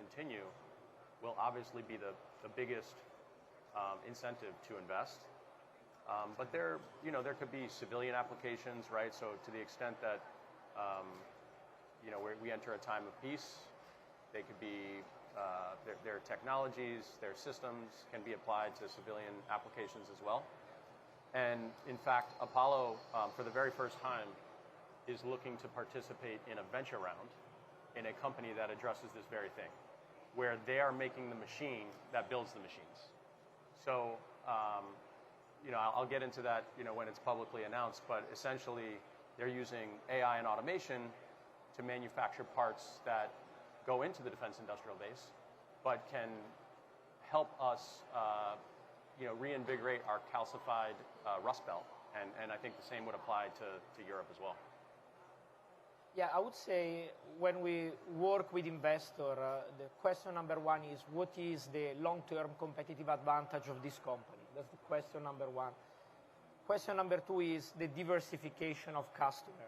continue will obviously be the biggest incentive to invest. But there could be civilian applications, right? So to the extent that we enter a time of peace, they could be their technologies, their systems can be applied to civilian applications as well. And in fact, Apollo, for the very first time, is looking to participate in a venture round in a company that addresses this very thing, where they are making the machine that builds the machines. So, I'll get into that, when it's publicly announced, but essentially they're using AI and automation to manufacture parts that go into the defense industrial base, but can help us, reinvigorate our calcified Rust Belt. And I think the same would apply to Europe as well. Yeah, I would say when we work with investors, the question number one is, what is the long-term competitive advantage of this company? That's the question number one. Question number two is the diversification of customer.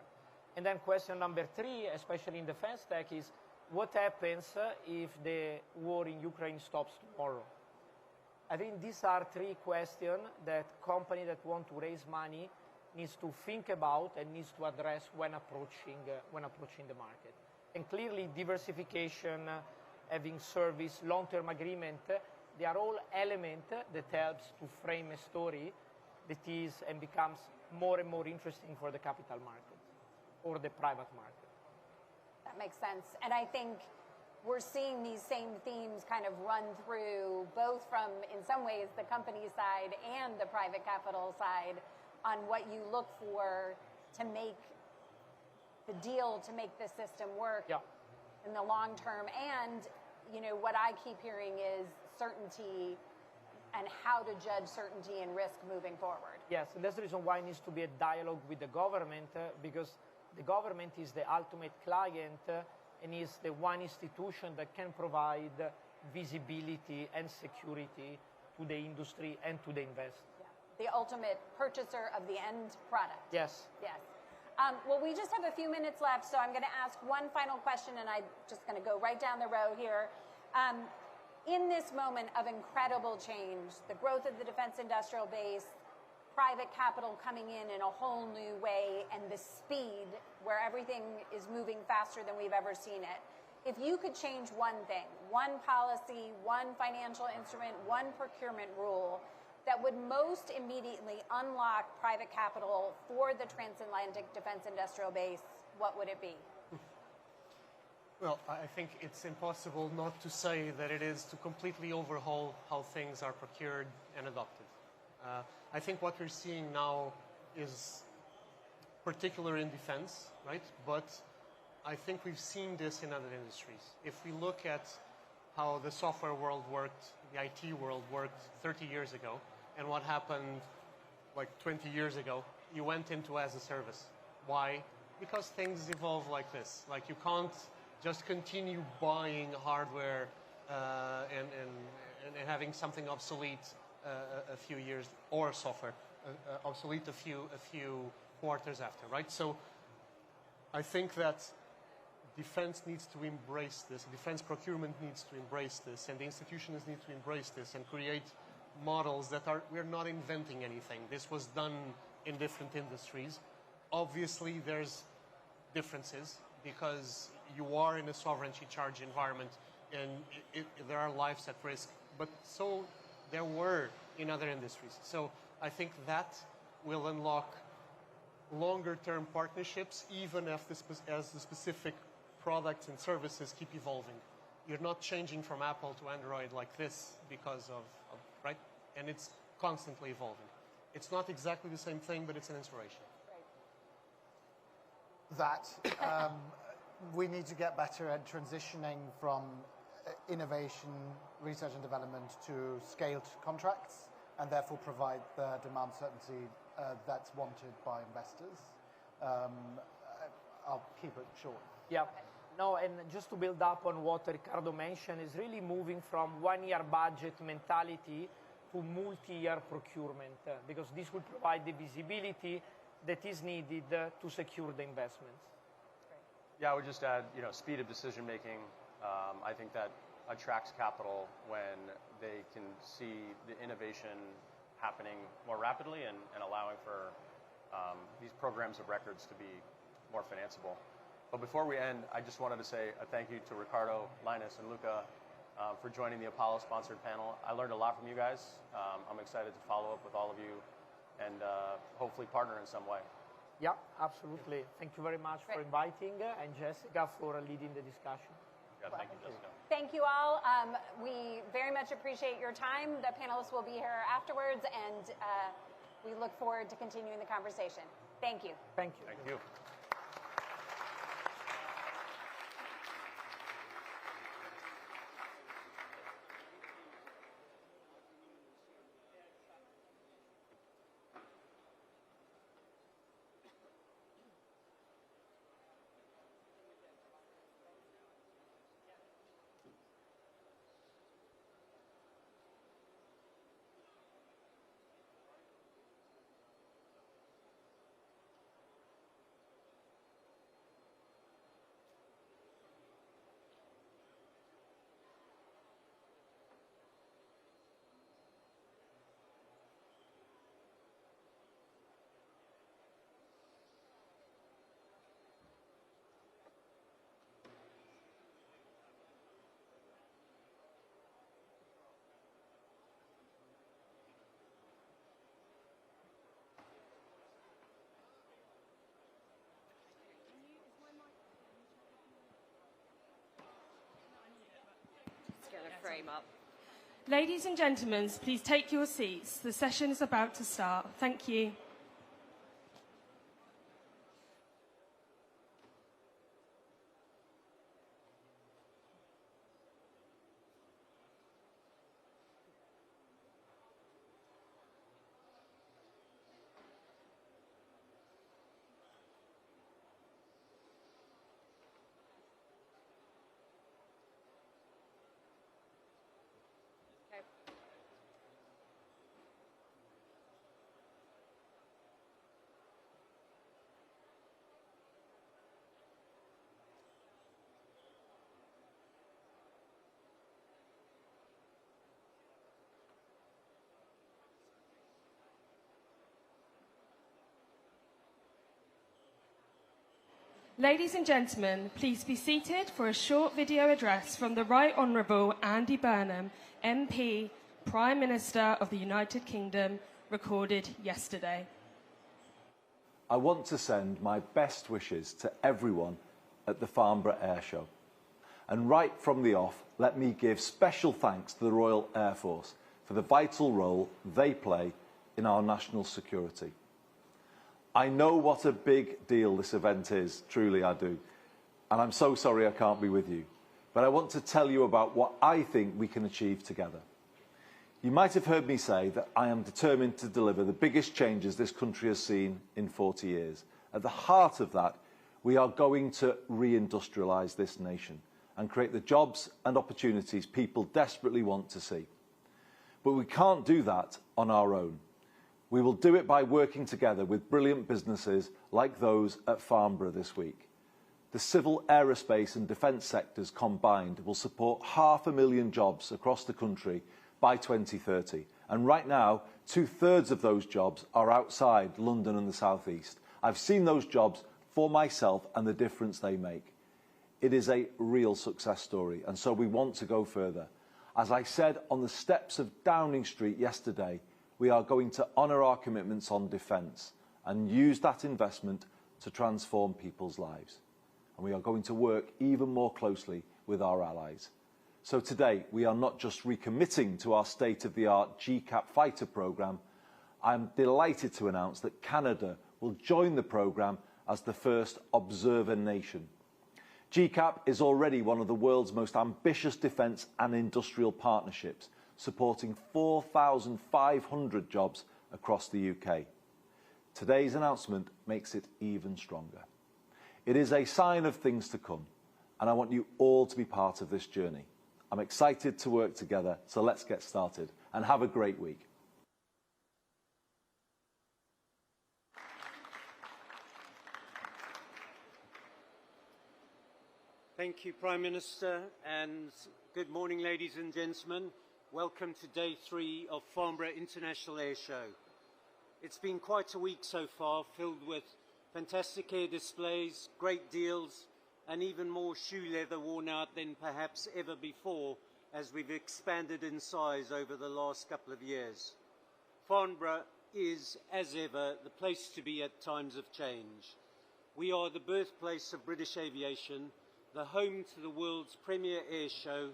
And then question number three, especially in defense tech, is what happens if the war in Ukraine stops tomorrow? I think these are three questions that companies that want to raise money needs to think about and needs to address when approaching the market. And clearly, diversification, having service, long-term agreement, they are all elements that helps to frame a story that is and becomes more and more interesting for the capital market or the private market. That makes sense. And I think we're seeing these same themes kind of run through both from, in some ways, the company side and the private capital side on what you look for to make the deal, to make the system work in the long term. And, what I keep hearing is certainty and how to judge certainty and risk moving forward. Yes, and that's the reason why it needs to be a dialogue with the government, because the government is the ultimate client and is the one institution that can provide visibility and security to the industry and to the investor. The ultimate purchaser of the end product. Yes. Yes. Well, we just have a few minutes left, so I'm going to ask one final question, and I'm just going to go right down the row here. In this moment of incredible change, the growth of the defense industrial base, private capital coming in a whole new way, and the speed where everything is moving faster than we've ever seen it, if you could change one thing, one policy, one financial instrument, one procurement rule that would most immediately unlock private capital for the transatlantic defense industrial base, what would it be? Well, I think it's impossible not to say that it is to completely overhaul how things are procured and adopted. I think what we're seeing now is particular in defense, right? But I think we've seen this in other industries. If we look at how the software world worked, the IT world worked 30 years ago, and what happened like 20 years ago, you went into as a service. Why? Because things evolve like this. Like you can't just continue buying hardware and having something obsolete a few years, or software obsolete a few quarters after, right? So I think that defense needs to embrace this, defense procurement needs to embrace this, and the institutions need to embrace this and create models that we're not inventing anything. This was done in different industries. Obviously, there's differences because you are in a sovereignty charge environment and there are lives at risk, but so there were in other industries. So I think that will unlock longer-term partnerships, even as the specific products and services keep evolving. You're not changing from Apple to Android like this because of right? And it's constantly evolving. It's not exactly the same thing, but it's an inspiration. That we need to get better at transitioning from innovation, research and development to scaled contracts, and therefore provide the demand certainty that's wanted by investors. I'll keep it short. Yeah. No, and just to build up on what Riccardo mentioned, is really moving from one-year budget mentality to multi-year procurement, because this will provide the visibility that is needed to secure the investments. Yeah, I would just add, speed of decision making. I think that attracts capital when they can see the innovation happening more rapidly and allowing for these programs of records to be more financeable. But before we end, I just wanted to say a thank you to Ricardo, Linus, and Luca for joining the Apollo-sponsored panel. I learned a lot from you guys. I'm excited to follow up with all of you and hopefully partner in some way. Yeah, absolutely. Thank you very much for inviting, and Jessica for leading the discussion. Yeah, thank you, Jessica. Thank you all. We very much appreciate your time. The panelists will be here afterwards, and we look forward to continuing the conversation. Thank you. Thank you. Thank you. Frame up. Ladies and gentlemen, please take your seats. The session is about to start. Thank you. Ladies and gentlemen, please be seated for a short video address from the Right Honourable Andy Burnham, MP, Prime Minister of the United Kingdom, recorded yesterday. I want to send my best wishes to everyone at the Farnborough Air Show. And right from the off, let me give special thanks to the Royal Air Force for the vital role they play in our national security. I know what a big deal this event is, truly I do, and I'm so sorry I can't be with you. But I want to tell you about what I think we can achieve together. You might have heard me say that I am determined to deliver the biggest changes this country has seen in 40 years. At the heart of that, we are going to reindustrialise this nation and create the jobs and opportunities people desperately want to see. But we can't do that on our own. We will do it by working together with brilliant businesses like those at Farnborough this week. The civil, aerospace and defence sectors combined will support 500,000 jobs across the country by 2030. And right now, 2/3 of those jobs are outside London and the South East. I've seen those jobs for myself and the difference they make. It is a real success story, and so we want to go further. As I said on the steps of Downing Street yesterday, we are going to honour our commitments on defence and use that investment to transform people's lives. And we are going to work even more closely with our allies. So today, we are not just recommitting to our state-of-the-art GCAP fighter programme. I'm delighted to announce that Canada will join the programme as the first observer nation. GCAP is already one of the world's most ambitious defence and industrial partnerships, supporting 4,500 jobs across the UK. Today's announcement makes it even stronger. It is a sign of things to come, and I want you all to be part of this journey. I'm excited to work together, so let's get started, and have a great week. Thank Thank you, Prime Minister, and good morning, ladies and gentlemen. Welcome to Day 3 of Farnborough International Air Show. It's been quite a week so far, filled with fantastic air displays, great deals, and even more shoe leather worn out than perhaps ever before as we've expanded in size over the last couple of years. Farnborough is, as ever, the place to be at times of change. We are the birthplace of British aviation, the home to the world's premier air show,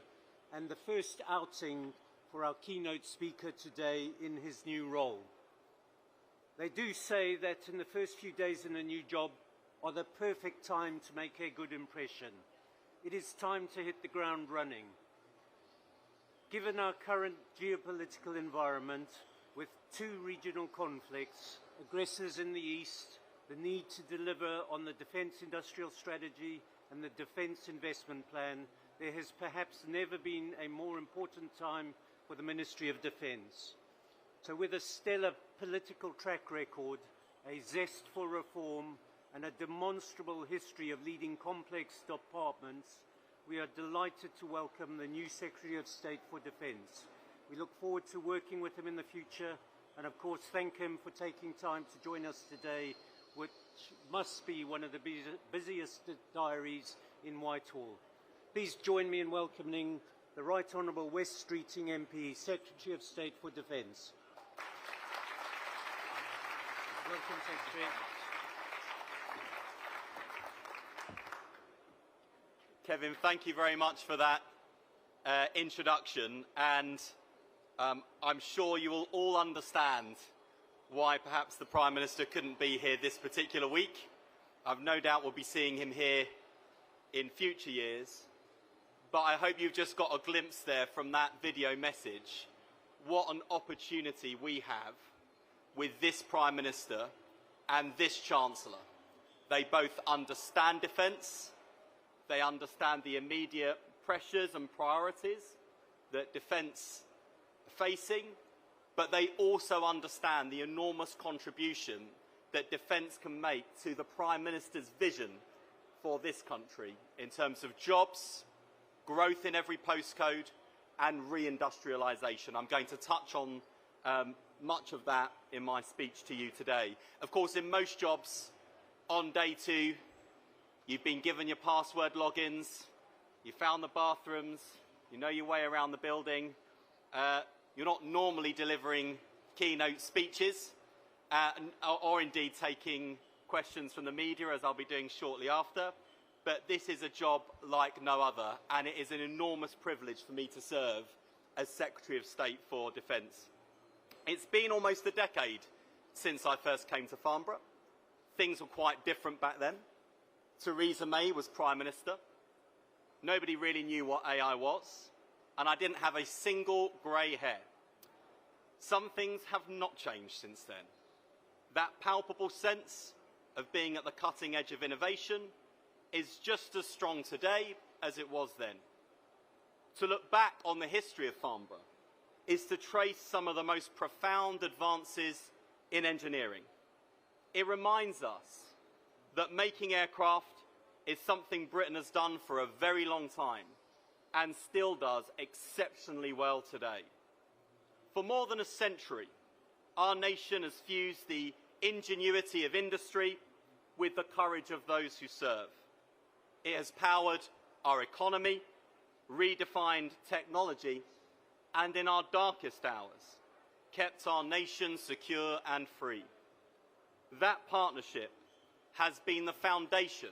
and the first outing for our keynote speaker today in his new role. They do say that in the first few days in a new job are the perfect time to make a good impression. It is time to hit the ground running. Given our current geopolitical environment, with 2 regional conflicts, aggressors in the east, the need to deliver on the Defence Industrial Strategy and the Defence Investment Plan, there has perhaps never been a more important time for the Ministry of Defence. So with a stellar political track record, a zest for reform, and a demonstrable history of leading complex departments, we are delighted to welcome the new Secretary of State for Defence. We look forward to working with him in the future, and of course thank him for taking time to join us today, which must be one of the busiest diaries in Whitehall. Please join me in welcoming the Right Honourable Wes Streeting MP, Secretary of State for Defence. Welcome, Secretary. Kevin, thank you very much for that introduction, and I'm sure you will all understand why perhaps the Prime Minister couldn't be here this particular week. I've no doubt we'll be seeing him here in future years, but I hope you've just got a glimpse there from that video message what an opportunity we have with this Prime Minister and this Chancellor. They both understand defence, they understand the immediate pressures and priorities that defence are facing, but they also understand the enormous contribution that defence can make to the Prime Minister's vision for this country in terms of jobs, growth in every postcode and reindustrialisation. I'm going to touch on much of that in my speech to you today. Of course, in most jobs, on day 2, you've been given your password logins, you found the bathrooms, you know your way around the building. You're not normally delivering keynote speeches or indeed taking questions from the media, as I'll be doing shortly after. But this is a job like no other, and it is an enormous privilege for me to serve as Secretary of State for Defence. It's been almost a decade since I first came to Farnborough. Things were quite different back then. Theresa May was Prime Minister. Nobody really knew what AI was, and I didn't have a single grey hair. Some things have not changed since then. That palpable sense of being at the cutting edge of innovation is just as strong today as it was then. To look back on the history of Farnborough is to trace some of the most profound advances in engineering. It reminds us that making aircraft is something Britain has done for a very long time and still does exceptionally well today. For more than a century, our nation has fused the ingenuity of industry with the courage of those who serve. It has powered our economy, redefined technology, and in our darkest hours, kept our nation secure and free. That partnership has been the foundation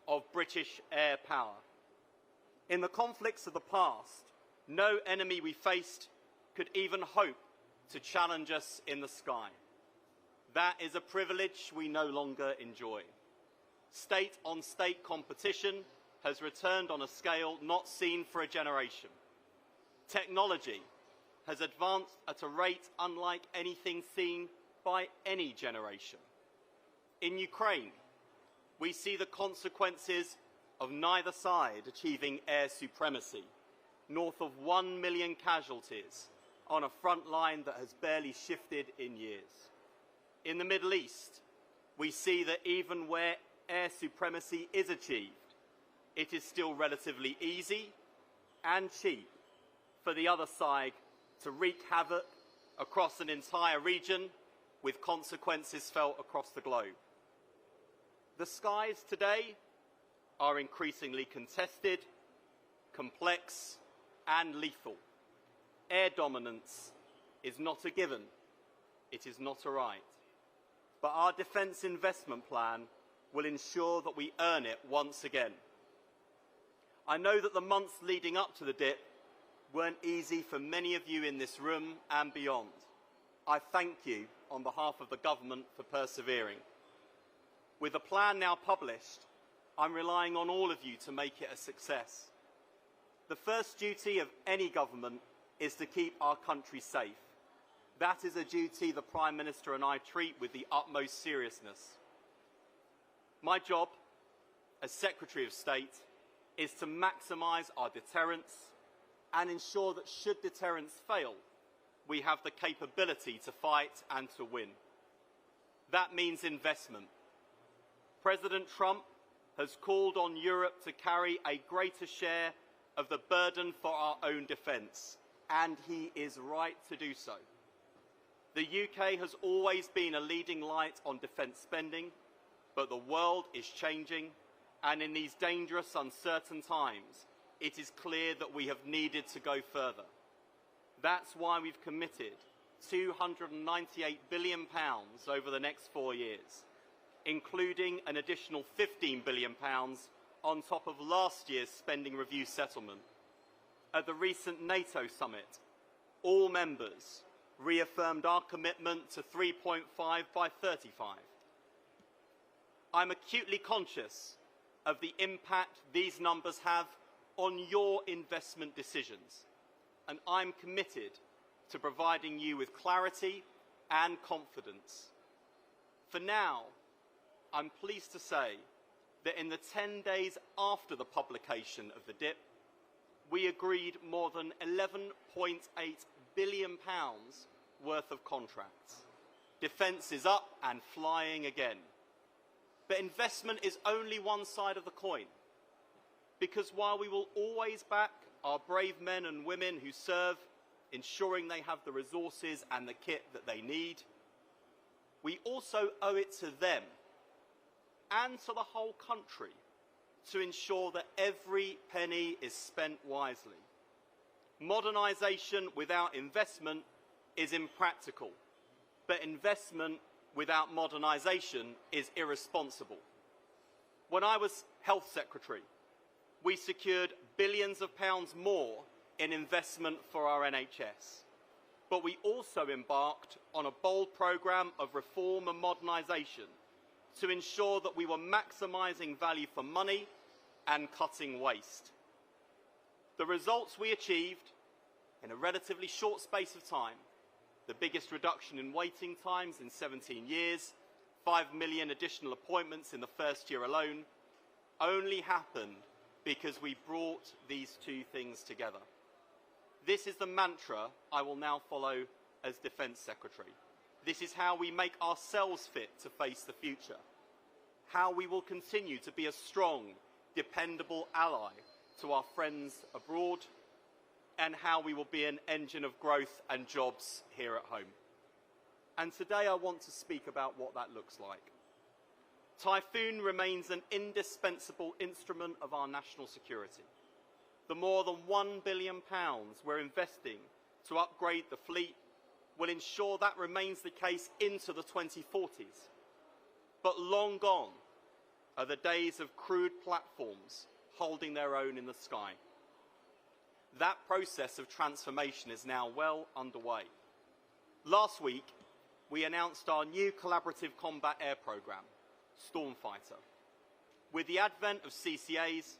of British air power. In the conflicts of the past, no enemy we faced could even hope to challenge us in the sky. That is a privilege we no longer enjoy. State-on-state competition has returned on a scale not seen for a generation. Technology has advanced at a rate unlike anything seen by any generation. In Ukraine, we see the consequences of neither side achieving air supremacy, north of 1 million casualties on a front line that has barely shifted in years. In the Middle East, we see that even where air supremacy is achieved, it is still relatively easy and cheap for the other side to wreak havoc across an entire region with consequences felt across the globe. The skies today are increasingly contested, complex and lethal. Air dominance is not a given, it is not a right. But our defence investment plan will ensure that we earn it once again. I know that the months leading up to the dip weren't easy for many of you in this room and beyond. I thank you on behalf of the government for persevering. With the plan now published, I'm relying on all of you to make it a success. The first duty of any government is to keep our country safe. That is a duty the Prime Minister and I treat with the utmost seriousness. My job as Secretary of State is to maximise our deterrence and ensure that should deterrence fail, we have the capability to fight and to win. That means investment. President Trump has called on Europe to carry a greater share of the burden for our own defence, and he is right to do so. The UK has always been a leading light on defence spending, but the world is changing, and in these dangerous, uncertain times, it is clear that we have needed to go further. That's why we've committed £298 billion over the next 4 years, including an additional £15 billion on top of last year's spending review settlement. At the recent NATO summit, all members reaffirmed our commitment to 3.5 by 35. I'm acutely conscious of the impact these numbers have on your investment decisions, and I'm committed to providing you with clarity and confidence. For now, I'm pleased to say that in the 10 days after the publication of the DIP, we agreed more than £11.8 billion worth of contracts. Defence is up and flying again. But investment is only one side of the coin, because while we will always back our brave men and women who serve, ensuring they have the resources and the kit that they need, we also owe it to them and to the whole country to ensure that every penny is spent wisely. Modernisation without investment is impractical, but investment without modernisation is irresponsible. When I was Health Secretary, we secured billions of pounds more in investment for our NHS. But we also embarked on a bold programme of reform and modernisation to ensure that we were maximising value for money and cutting waste. The results we achieved in a relatively short space of time, the biggest reduction in waiting times in 17 years, 5 million additional appointments in the first year alone, only happened because we brought these two things together. This is the mantra I will now follow as Defence Secretary. This is how we make ourselves fit to face the future, how we will continue to be a strong, dependable ally to our friends abroad, and how we will be an engine of growth and jobs here at home. And today I want to speak about what that looks like. Typhoon remains an indispensable instrument of our national security. The more than £1 billion we're investing to upgrade the fleet will ensure that remains the case into the 2040s. But long gone are the days of crude platforms holding their own in the sky. That process of transformation is now well underway. Last week, we announced our new collaborative combat air programme, Stormfighter. With the advent of CCAs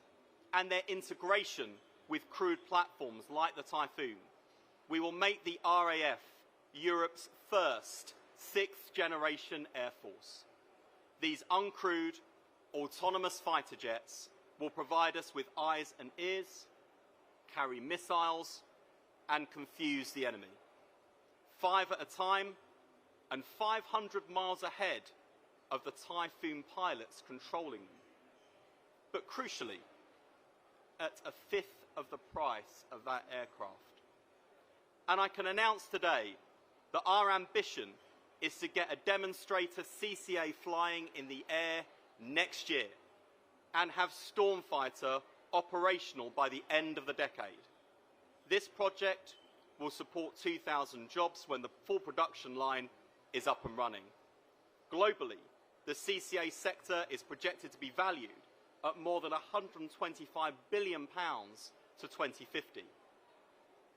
and their integration with crude platforms like the Typhoon, we will make the RAF Europe's first sixth-generation air force. These uncrewed, autonomous fighter jets will provide us with eyes and ears, carry missiles, and confuse the enemy. 5 at a time and 500 miles ahead of the Typhoon pilots controlling them. But crucially, at a fifth of the price of that aircraft. And I can announce today that our ambition is to get a demonstrator CCA flying in the air next year and have Stormfighter operational by the end of the decade. This project will support 2,000 jobs when the full production line is up and running. Globally, the CCA sector is projected to be valued at more than £125 billion to 2050.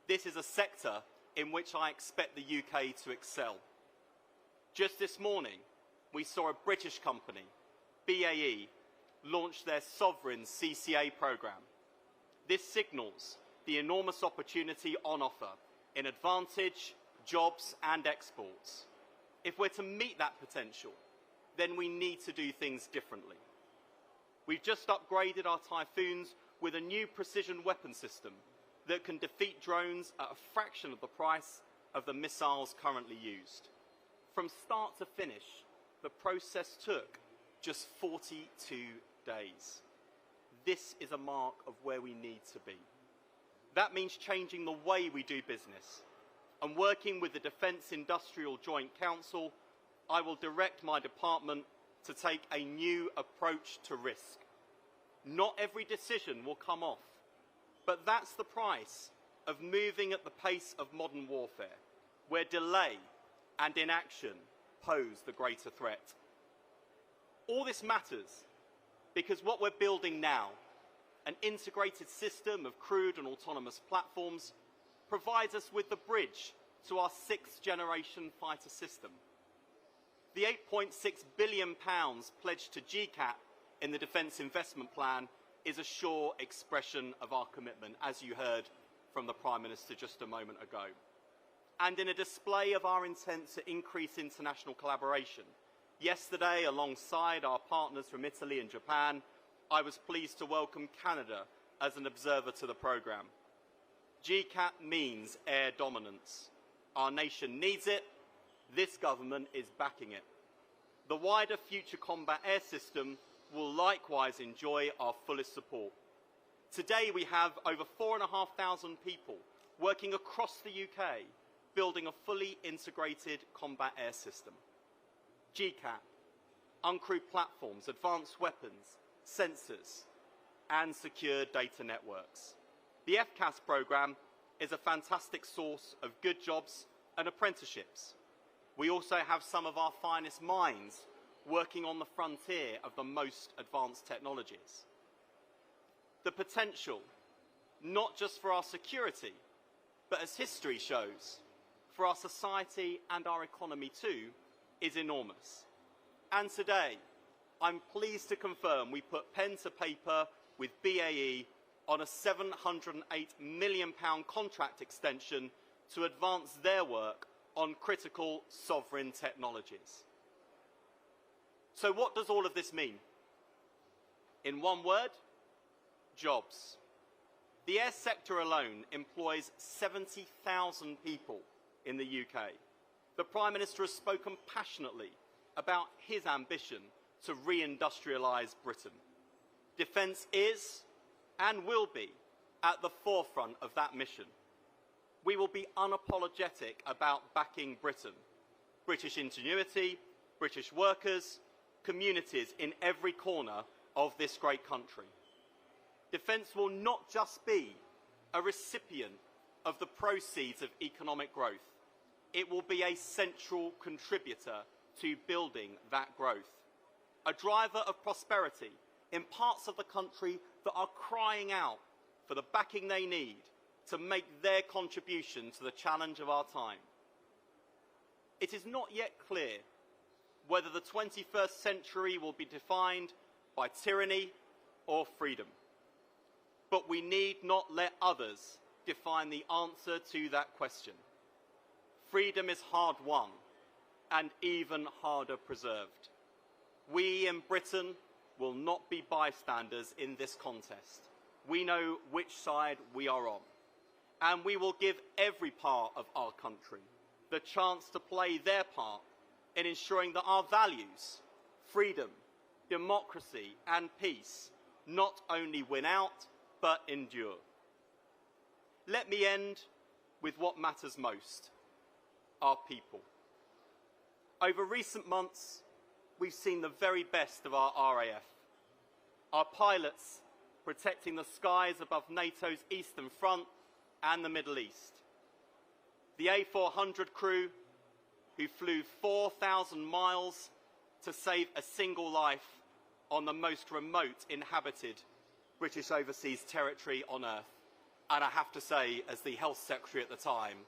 This is a sector in which I expect the UK to excel. Just this morning, we saw a British company, BAE, launch their sovereign CCA programme. This signals the enormous opportunity on offer in advantage, jobs and exports. If we're to meet that potential, then we need to do things differently. We've just upgraded our Typhoons with a new precision weapon system that can defeat drones at a fraction of the price of the missiles currently used. From start to finish, the process took just 42 days. This is a mark of where we need to be. That means changing the way we do business. And working with the Defence Industrial Joint Council, I will direct my department to take a new approach to risk. Not every decision will come off, but that's the price of moving at the pace of modern warfare, where delay and inaction pose the greater threat. All this matters because what we're building now, an integrated system of crewed and autonomous platforms, provides us with the bridge to our sixth-generation fighter system. The £8.6 billion pledged to GCAP in the Defence Investment Plan is a sure expression of our commitment, as you heard from the Prime Minister just a moment ago. And in a display of our intent to increase international collaboration, yesterday, alongside our partners from Italy and Japan, I was pleased to welcome Canada as an observer to the programme. GCAP means air dominance. Our nation needs it. This government is backing it. The wider Future Combat Air System will likewise enjoy our fullest support. Today we have over 4,500 people working across the UK, building a fully integrated combat air system. GCAP, uncrewed platforms, advanced weapons, sensors, and secure data networks. The FCAS programme is a fantastic source of good jobs and apprenticeships. We also have some of our finest minds working on the frontier of the most advanced technologies. The potential, not just for our security, but as history shows, for our society and our economy too, is enormous. And today, I'm pleased to confirm we put pen to paper with BAE on a £708 million contract extension to advance their work on critical sovereign technologies. So what does all of this mean? In one word, jobs. The air sector alone employs 70,000 people in the UK. The Prime Minister has spoken passionately about his ambition to re-industrialise Britain. Defence is and will be at the forefront of that mission. We will be unapologetic about backing Britain, British ingenuity, British workers, communities in every corner of this great country. Defence will not just be a recipient of the proceeds of economic growth. It will be a central contributor to building that growth. A driver of prosperity in parts of the country that are crying out for the backing they need to make their contribution to the challenge of our time. It is not yet clear whether the 21st century will be defined by tyranny or freedom. But we need not let others define the answer to that question. Freedom is hard won and even harder preserved. We in Britain will not be bystanders in this contest. We know which side we are on, and we will give every part of our country the chance to play their part in ensuring that our values, freedom, democracy and peace not only win out, but endure. Let me end with what matters most, our people. Over recent months, we've seen the very best of our RAF. Our pilots protecting the skies above NATO's Eastern Front and the Middle East. The A400 crew who flew 4,000 miles to save a single life on the most remote inhabited British overseas territory on Earth. And I have to say, as the Health Secretary at the time,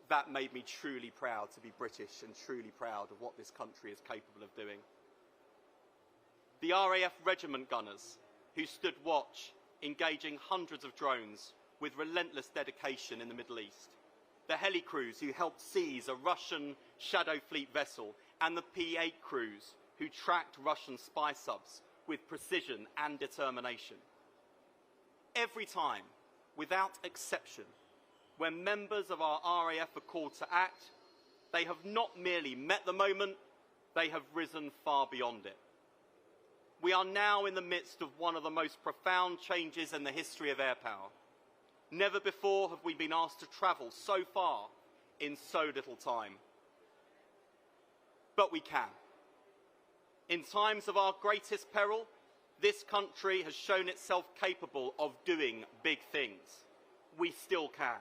that made me truly proud to be British and truly proud of what this country is capable of doing. The RAF regiment gunners who stood watch, engaging hundreds of drones with relentless dedication in the Middle East. The heli crews who helped seize a Russian Shadow Fleet vessel, and the P-8 crews who tracked Russian spy subs with precision and determination. Every time, without exception, when members of our RAF are called to act, they have not merely met the moment, they have risen far beyond it. We are now in the midst of one of the most profound changes in the history of air power. Never before have we been asked to travel so far in so little time. But we can. In times of our greatest peril, this country has shown itself capable of doing big things. We still can.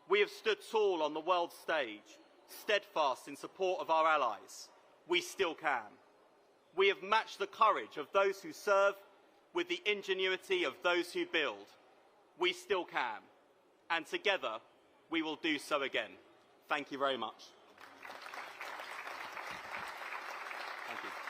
We have stood tall on the world stage, steadfast in support of our allies. We still can. We have matched the courage of those who serve with the ingenuity of those who build. We still can. And together, we will do so again. Thank you very much. Thank you.